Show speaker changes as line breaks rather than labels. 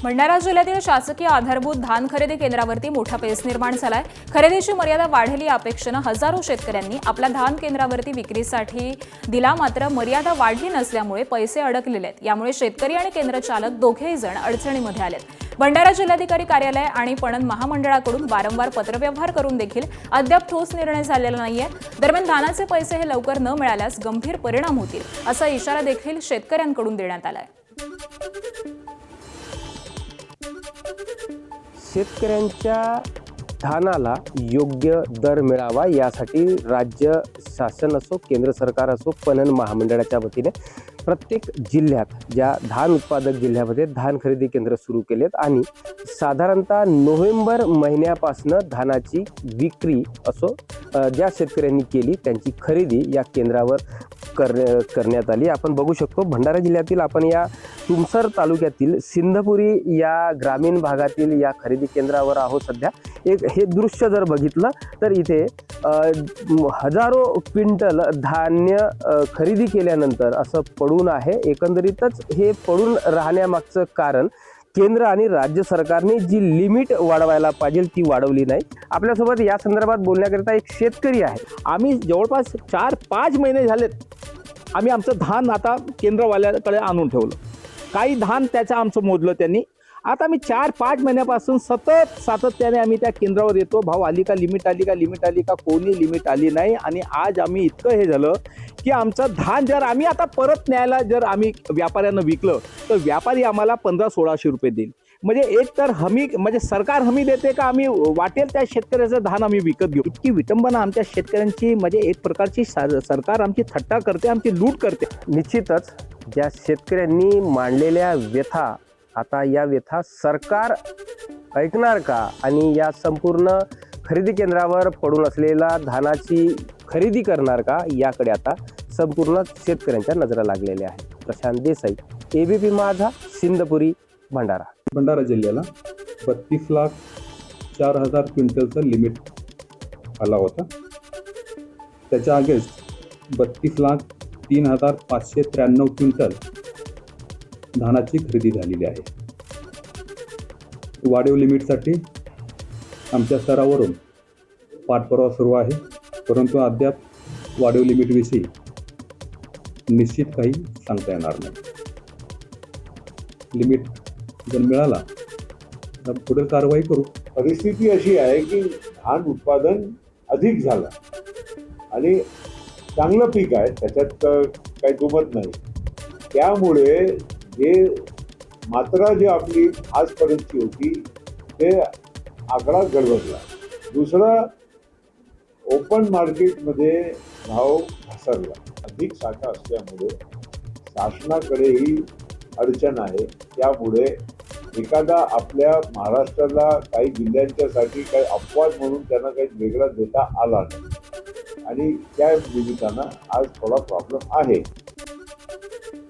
भंडारा जिल्ह्यातील शासकीय आधारभूत धान खरेदी केंद्रावरती मोठा पेच निर्माण झालाय। खरेदीची मर्यादा वाढेल या अपेक्षेने हजारो शेतकऱ्यांनी आपल्या धान केंद्रावरती विक्रीसाठी दिला, मात्र मर्यादा वाढली नसल्यामुळे पैसे अडकलेले आहेत। यामुळे शेतकरी आणि केंद्र चालक दोघेही जण अडचणीमध्ये आलेत। भंडारा जिल्हाधिकारी कार्यालय आणि पणन महामंडळाकडून वारंवार पत्रव्यवहार करून देखील अद्याप ठोस निर्णय झालेला नाहीये। दरम्यान धानाचे पैसे हे लवकर न मिळाल्यास गंभीर परिणाम होतील असा इशारा देखील शेतकऱ्यांकडून देण्यात आलाय।
शेतकऱ्यांच्या धानाला योग्य दर मिळावा यासाठी राज्य शासन असो, केंद्र सरकार असो, पणन महामंडळाच्या वतीने प्रत्येक जिल्ह्यात ज्या धान उत्पादक जिल्ह्यामध्ये धान खरेदी केंद्र सुरू केलेत आणि साधारणतः नोव्हेंबर महिन्यापासून धानाची विक्री असो ज्या शेतकऱ्यांनी केली त्यांची खरेदी या केंद्रावर करण्यात आली। आपण बघू शकतो भंडारा जिल्ह्यातील आपण या तुमसर तालुक्यातील सिंधपुरी या ग्रामीण भागातील या खरेदी केंद्रावर आहोत सध्या। एक हे दृश्य जर बघितलं तर इथे हजारो क्विंटल धान्य खरेदी केल्यानंतर असं पडून आहे। एकंदरीतच हे पडून राहण्यामागचं कारण केंद्र आणि राज्य सरकारने जी लिमिट वाढवायला पाहिजे ती वाढवली नाही। आपल्यासोबत या संदर्भात बोलण्याकरिता एक शेतकरी आहे।
आम्ही जवळपास 4-5 महिने झालेत आम्ही आमचं धान आता केंद्रवाल्याकडे आणून ठेवलं। काही धान त्याचं आमचं मोजलं त्यांनी। आता आम्ही 4-5 महिन्यापासून सातत्याने आम्ही त्या केंद्रावर येतो, भाव आली का, लिमिट आली का, लिमिट आली का, कोणी लिमिट आली नाही। आणि आज आम्ही इतकं हे झालं की आमचं धान जर आम्ही आता परत न्यायला जर आम्ही व्यापाऱ्यांना विकलं तर व्यापारी आम्हाला 1500-1600 रुपये देईल। म्हणजे एक तर हमी म्हणजे सरकार हमी देते का आम्ही वाटेल त्या शेतकऱ्याचं धान आम्ही विकत घेऊ। इतकी विटंबना आमच्या शेतकऱ्यांची, म्हणजे एक प्रकारची सरकार आमची थट्टा करते, आमची लूट करते।
निश्चितच ज्या शेतकऱ्यांनी मांडलेल्या व्यथा, आता या व्यथा सरकार ऐकणार का आणि या संपूर्ण खरेदी केंद्रावर पडून असलेला धानाची खरेदी करणार का याकडे आता संपूर्ण शेतकऱ्यांच्या नजरा लागलेल्या आहेत। प्रशांत देसाई, एबीपी माझा, सिंधपुरी, भंडारा।
भंडारा जिल्ह्याला 32,04,000 क्विंटलचं लिमिट आला होता। त्याच्या अगेन्स्ट 32,03,593 क्विंटल धानाची खरेदी झालेली आहे। वाढीव लिमिटसाठी आमच्या स्तरावरून पाठपुरावा सुरू आहे, परंतु अद्याप वाढीव लिमिटविषयी निश्चित काही सांगता येणार नाही। लिमिट जर मिळाला तर पुढील कारवाई करू।
परिस्थिती अशी आहे की धान उत्पादन अधिक झालं आणि चांगलं पीक आहे, त्याच्यात काही दुमत नाही। त्यामुळे जे मात्रा जी आपली आजपर्यंतची होती ते आकडा गडबडला। दुसरं, ओपन मार्केटमध्ये भाव घसरला। अधिक साठा असल्यामुळे शासनाकडेही अडचण आहे। त्यामुळे एखादा आपल्या महाराष्ट्राला काही जिल्ह्यांच्यासाठी काही अपवाद म्हणून त्यांना काही वेगळा देता आला नाही आणि त्या निमित्तानं आज थोडा प्रॉब्लेम आहे।